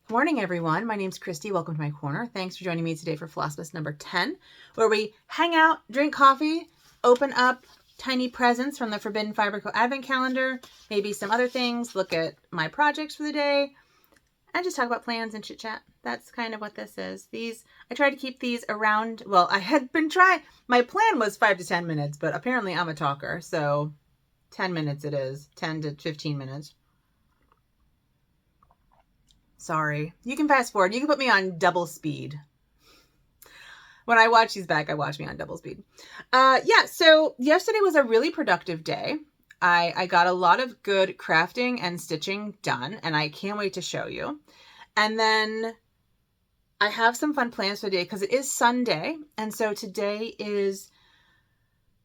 Morning, everyone. My name's Christy. Welcome to my corner. Thanks for joining me today for Flossmas number 10, where we hang out, drink coffee, open up tiny presents from the Forbidden Fiber Co. Advent Calendar, maybe some other things, look at my projects for the day, and just talk about plans and chit chat. That's kind of what this is. I try to keep these around. Well, I had been trying. My plan was 5 to 10 minutes, but apparently I'm a talker, so 10 minutes it is. 10 to 15 minutes. Sorry. You can fast forward. You can put me on double speed. When I watch these back, I watch me on double speed. So yesterday was a really productive day. I got a lot of good crafting and stitching done, and I can't wait to show you. And then I have some fun plans for the day because it is Sunday. And so today is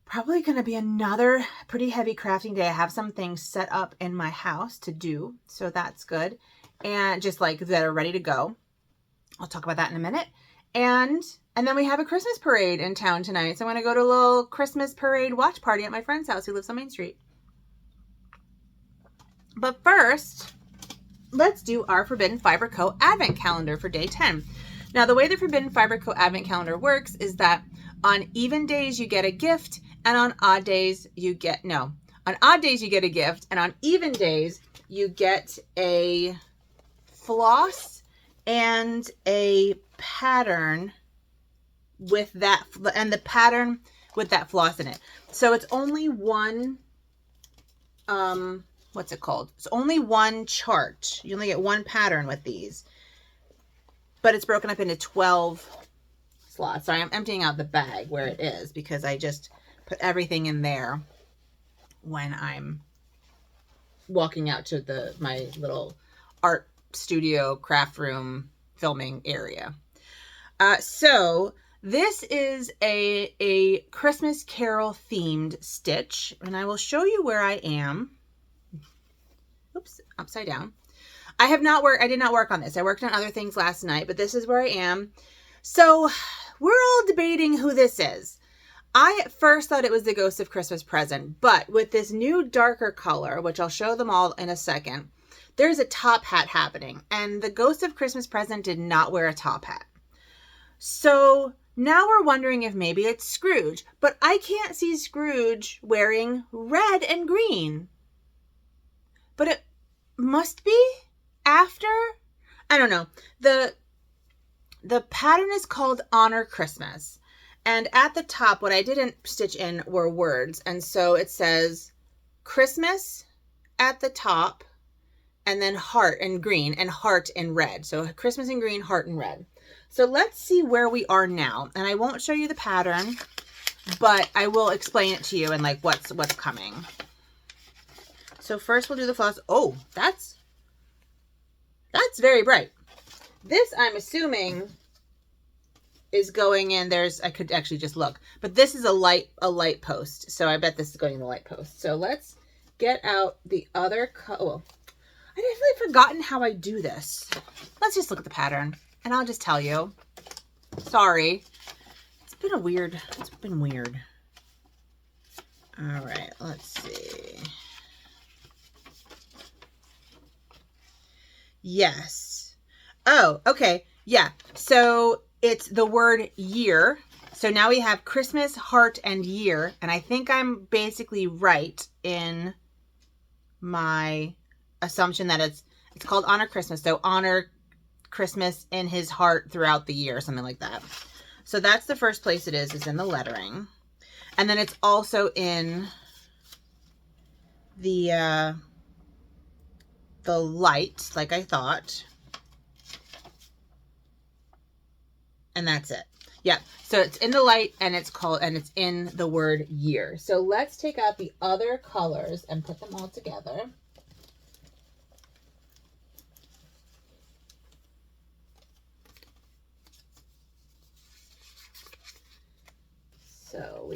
probably going to be another pretty heavy crafting day. I have some things set up in my house to do, so that's good. And just like that are ready to go. I'll talk about that in a minute. And then we have a Christmas parade in town tonight. So I'm going to go to a little Christmas parade watch party at my friend's house who lives on Main Street. But first, let's do our Forbidden Fiber Co. Advent Calendar for day 10. Now, the way the Forbidden Fiber Co. Advent Calendar works is that on even days you get a gift, and on odd days you get, on odd days you get a gift, and on even days you get a floss and a pattern with that, and the pattern with that floss in it. So it's only one, what's it called? It's only one chart. You only get one pattern with these, but it's broken up into 12 slots. Sorry, I'm emptying out the bag where it is because I just put everything in there when I'm walking out to my little art studio, craft room, filming area. So this is a Christmas Carol themed stitch, and I will show you where I am. Oops, upside down. I did not work on this. I worked on other things last night, but this is where I am. So we're all debating who this is. I at first thought it was the Ghost of Christmas Present, but with this new darker color, which I'll show them all in a second, there's a top hat happening, and the Ghost of Christmas Present did not wear a top hat. So now we're wondering if maybe it's Scrooge, but I can't see Scrooge wearing red and green. But it must be after? I don't know. The pattern is called Honor Christmas. And at the top, what I didn't stitch in were words. And so it says Christmas at the top, and then heart in green and heart in red. So Christmas in green, heart in red. So let's see where we are now. And I won't show you the pattern, but I will explain it to you and like what's coming. So first we'll do the floss. Oh, that's very bright. This, I'm assuming, is going in. I could actually just look, but this is a light post. So I bet this is going in the light post. So let's get out the other color. I've definitely forgotten how I do this. Let's just look at the pattern and I'll just tell you. Sorry. It's been weird. All right, let's see. Yes. Oh, okay. Yeah. So it's the word year. So now we have Christmas, heart, and year. And I think I'm basically right in my assumption that it's called Honor Christmas. So honor Christmas in his heart throughout the year, something like that. So that's the first place it is in the lettering. And then it's also in the light, like I thought. And that's it. Yeah. So it's in the light and it's in the word year. So let's take out the other colors and put them all together. So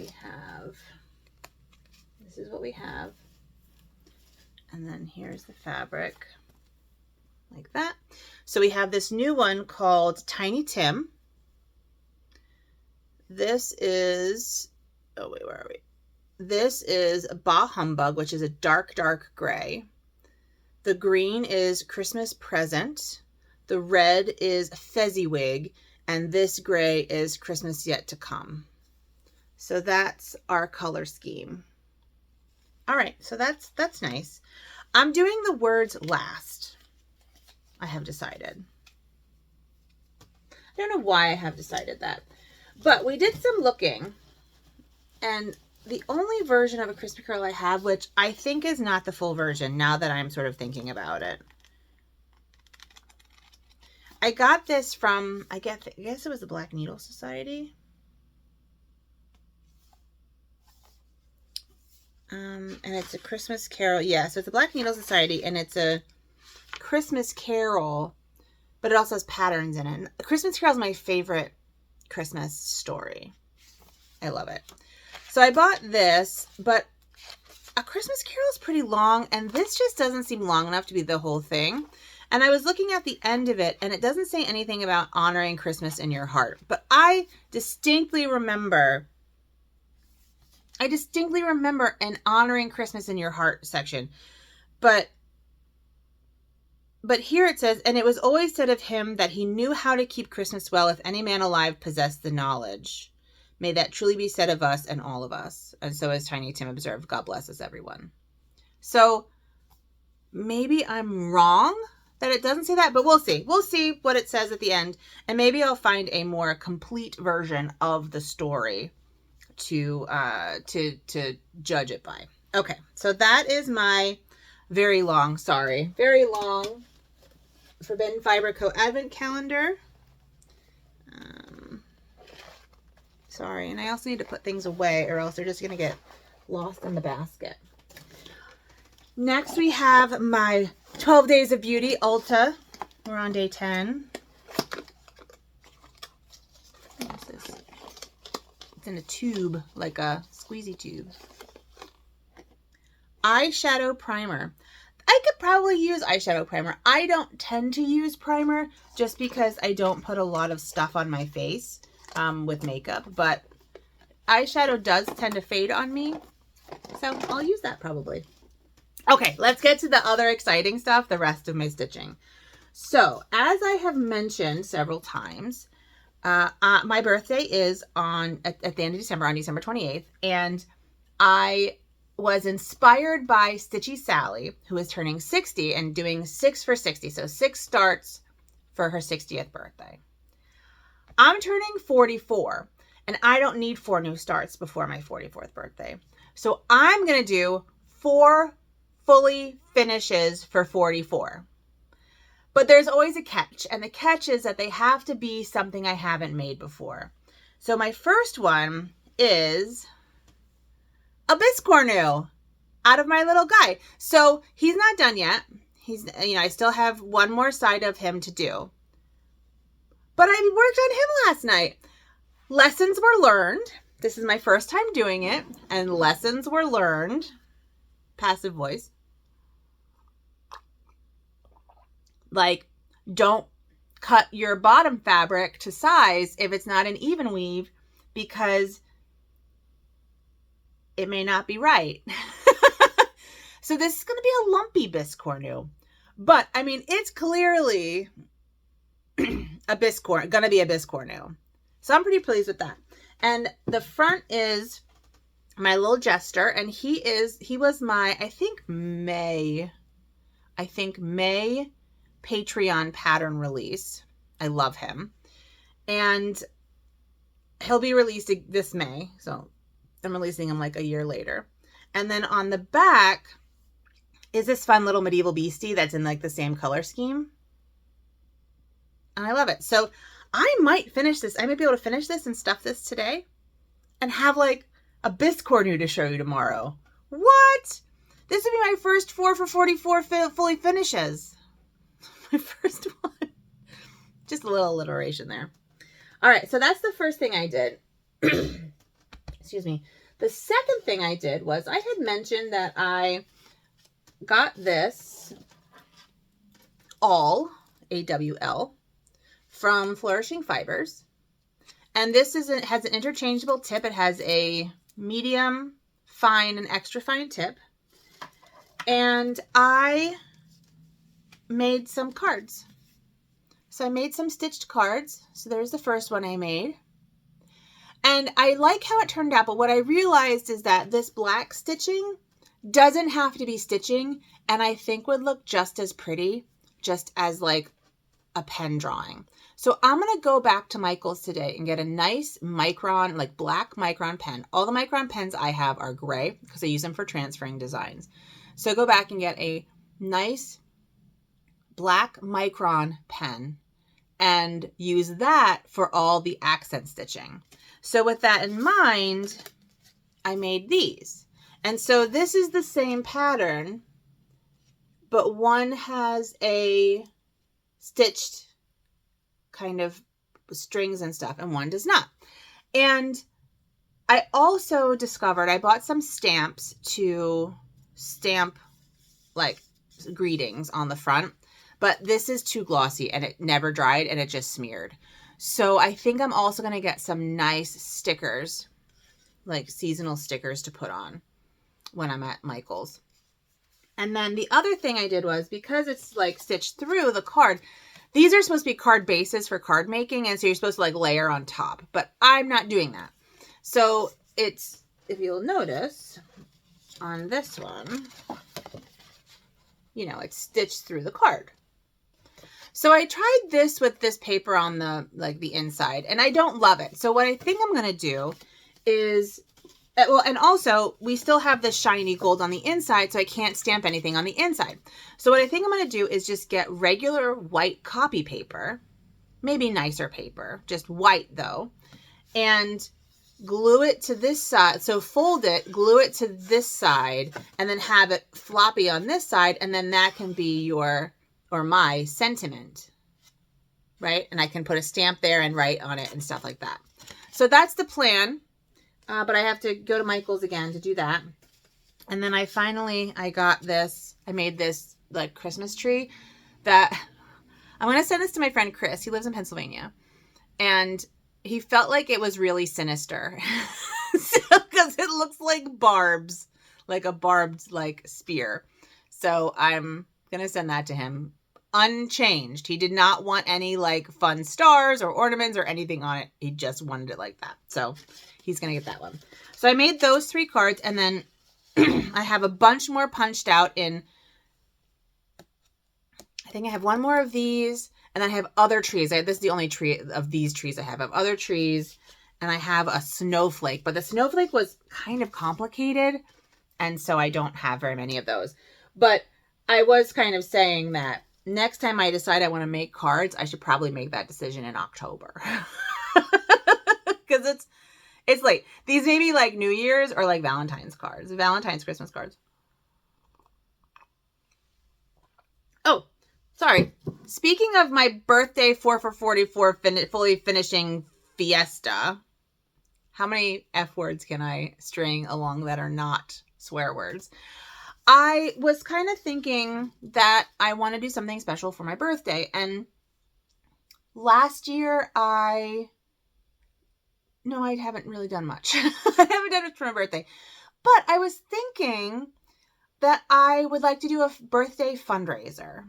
this is what we have. And then here's the fabric like that. So we have this new one called Tiny Tim. This is, oh wait, where are we? This is Bah Humbug, which is a dark, dark gray. The green is Christmas Present. The red is Fezziwig, and this gray is Christmas Yet to Come. So that's our color scheme. All right, so that's nice. I'm doing the words last, I have decided. I don't know why I have decided that, but we did some looking, and the only version of A Christmas Carol I have, which I think is not the full version now that I'm sort of thinking about it. I got this from, I guess it was the Black Needle Society. And it's a Christmas Carol. Yeah, so it's a Black Needle Society, and it's a Christmas Carol, but it also has patterns in it. And A Christmas Carol is my favorite Christmas story. I love it. So I bought this, but A Christmas Carol is pretty long, and this just doesn't seem long enough to be the whole thing. And I was looking at the end of it, and it doesn't say anything about honoring Christmas in your heart. But I distinctly remember an honoring Christmas in your heart section. But here it says, and it was always said of him that he knew how to keep Christmas well if any man alive possessed the knowledge. May that truly be said of us and all of us. And so as Tiny Tim observed, God bless us, everyone. So maybe I'm wrong that it doesn't say that, but we'll see. We'll see what it says at the end. And maybe I'll find a more complete version of the story to judge it by. Okay, so that is my very long Forbidden Fiber Co. Advent Calendar. Sorry, and I also need to put things away or else they're just going to get lost in the basket. Next we have my 12 Days of Beauty Ulta. We're on day 10. What's this? It's in a tube, like a squeezy tube. Eyeshadow primer. I could probably use eyeshadow primer. I don't tend to use primer just because I don't put a lot of stuff on my face with makeup, but eyeshadow does tend to fade on me, so I'll use that probably. Okay, let's get to the other exciting stuff, the rest of my stitching. So, as I have mentioned several times, my birthday is at the end of December, on December 28th, and I was inspired by Stitchy Sally, who is turning 60 and doing 6 for 60, so 6 starts for her 60th birthday. I'm turning 44, and I don't need 4 new starts before my 44th birthday. So I'm going to do 4 fully finishes for 44. But there's always a catch, and the catch is that they have to be something I haven't made before. So my first one is a biscornu out of my little guy. So he's not done yet. I still have one more side of him to do. But I worked on him last night. Lessons were learned. This is my first time doing it, and lessons were learned. Passive voice. Like, don't cut your bottom fabric to size if it's not an even weave, because it may not be right. So this is going to be a lumpy biscornu. But, I mean, it's clearly going to be a biscornu. So I'm pretty pleased with that. And the front is my little jester, and he was my, I think May Patreon pattern release. I love him. And he'll be released this May. So I'm releasing him like a year later. And then on the back is this fun little medieval beastie that's in like the same color scheme. And I love it. So I might finish this. I might be able to finish this and stuff this today and have like a biscornu to show you tomorrow. What? This would be my first 4 for 44 fully finishes. My first one. Just a little alliteration there. All right. So that's the first thing I did. Excuse me. The second thing I did was I had mentioned that I got this awl, A-W-L, from Flourishing Fibers. And this has an interchangeable tip. It has a medium, fine, and extra fine tip. And I made some cards. So I made some stitched cards. So there's the first one I made. And I like how it turned out, but what I realized is that this black stitching doesn't have to be stitching, and I think would look just as pretty, just as like a pen drawing. So I'm going to go back to Michael's today and get a nice micron, like black micron pen. All the micron pens I have are gray because I use them for transferring designs. So go back and get a nice black micron pen and use that for all the accent stitching. So with that in mind, I made these. And so this is the same pattern, but one has a stitched kind of strings and stuff, and one does not. And I also discovered, I bought some stamps to stamp like greetings on the front, but this is too glossy and it never dried and it just smeared. So I think I'm also going to get some nice stickers, like seasonal stickers to put on when I'm at Michael's. And then the other thing I did was, because it's like stitched through the card, these are supposed to be card bases for card making. And so you're supposed to like layer on top, but I'm not doing that. So it's, if you'll notice on this one, you know, it's stitched through the card. So I tried this with this paper on the, like the inside, and I don't love it. So what I think I'm going to do is, well, and also we still have this shiny gold on the inside, so I can't stamp anything on the inside. So what I think I'm going to do is just get regular white copy paper, maybe nicer paper, just white though, and glue it to this side. So fold it, glue it to this side, and then have it floppy on this side, and then that can be your or my sentiment, right? And I can put a stamp there and write on it and stuff like that. So that's the plan. But I have to go to Michael's again to do that. And then I got this, I made this like Christmas tree that I'm going to send this to my friend Chris. He lives in Pennsylvania. And he felt like it was really sinister. Because it looks like barbs, like a barbed like spear. So I'm going to send that to him unchanged. He did not want any like fun stars or ornaments or anything on it. He just wanted it like that. So he's going to get that one. So I made those 3 cards, and then I have a bunch more punched out in, I think I have one more of these, and then I have other trees. This is the only tree of these trees I have. I have other trees, and I have a snowflake, but the snowflake was kind of complicated, and so I don't have very many of those. But I was kind of saying that next time I decide I want to make cards, I should probably make that decision in October. Because it's late. These may be like New Year's or like Valentine's cards. Valentine's Christmas cards. Oh, sorry. Speaking of my birthday 4 for 44 fully finishing fiesta, how many F words can I string along that are not swear words? I was kind of thinking that I want to do something special for my birthday. And last year I haven't really done much. I haven't done much for my birthday. But I was thinking that I would like to do a birthday fundraiser.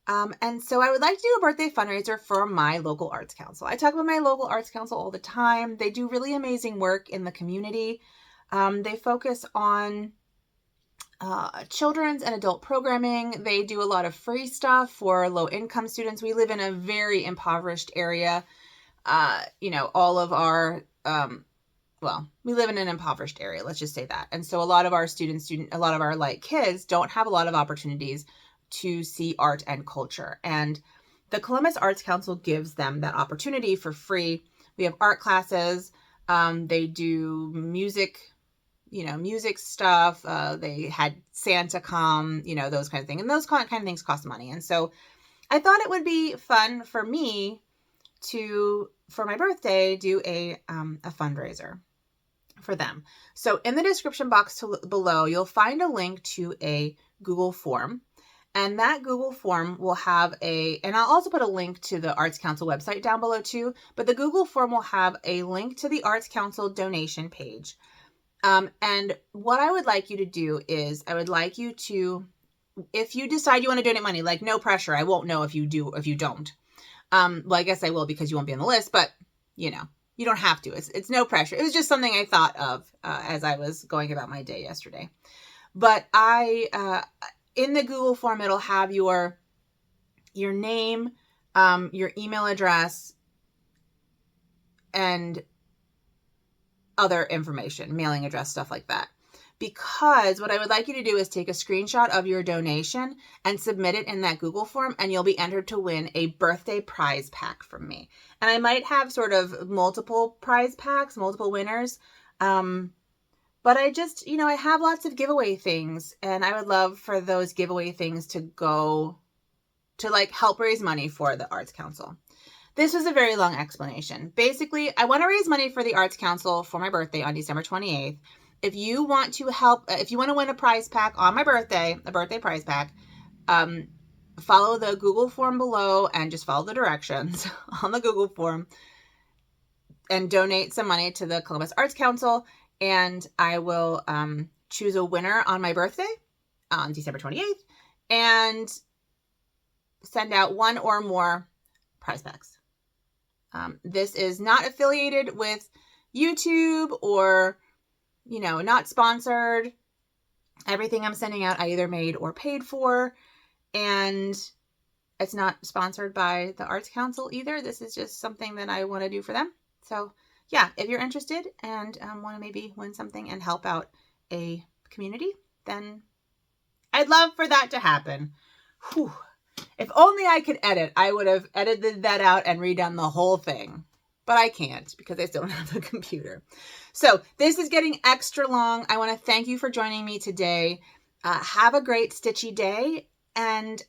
And so I would like to do a birthday fundraiser for my local arts council. I talk about my local arts council all the time. They do really amazing work in the community. They focus on children's and adult programming. They do a lot of free stuff for low-income students. We live in a very impoverished area. All of our, we live in an impoverished area. Let's just say that. And so a lot of our a lot of our like kids don't have a lot of opportunities to see art and culture. And the Columbus Arts Council gives them that opportunity for free. We have art classes. They do music stuff. They had Santa come, those kind of things. And those kind of things cost money. And so I thought it would be fun for me to, for my birthday, do a fundraiser for them. So in the description box below, you'll find a link to a Google form. And that Google form will have and I'll also put a link to the Arts Council website down below too, but the Google form will have a link to the Arts Council donation page. And what I would like you to do is I would like you to, if you decide you want to donate money, like no pressure, I won't know if you do, if you don't. Well, I guess I will because you won't be on the list, but you know, you don't have to. It's no pressure. It was just something I thought of as I was going about my day yesterday. But in the Google form, it'll have your name, your email address, and other information, mailing address, stuff like that. Because what I would like you to do is take a screenshot of your donation and submit it in that Google form, and you'll be entered to win a birthday prize pack from me. And I might have sort of multiple prize packs, multiple winners. But I just, I have lots of giveaway things, and I would love for those giveaway things to go to like help raise money for the Arts Council. This was a very long explanation. Basically, I want to raise money for the Arts Council for my birthday on December 28th. If you want to help, if you want to win a prize pack on my birthday, a birthday prize pack, follow the Google form below and just follow the directions on the Google form and donate some money to the Columbus Arts Council. And I will choose a winner on my birthday on December 28th and send out one or more prize packs. This is not affiliated with YouTube or, not sponsored. Everything I'm sending out, I either made or paid for. And it's not sponsored by the Arts Council either. This is just something that I want to do for them. So yeah, if you're interested and want to maybe win something and help out a community, then I'd love for that to happen. Whew. If only I could edit, I would have edited that out and redone the whole thing. But I can't because I still don't have the computer. So this is getting extra long. I want to thank you for joining me today. Have a great stitchy day. And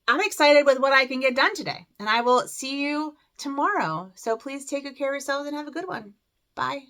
I'm excited with what I can get done today. And I will see you tomorrow. So please take good care of yourselves and have a good one. Bye.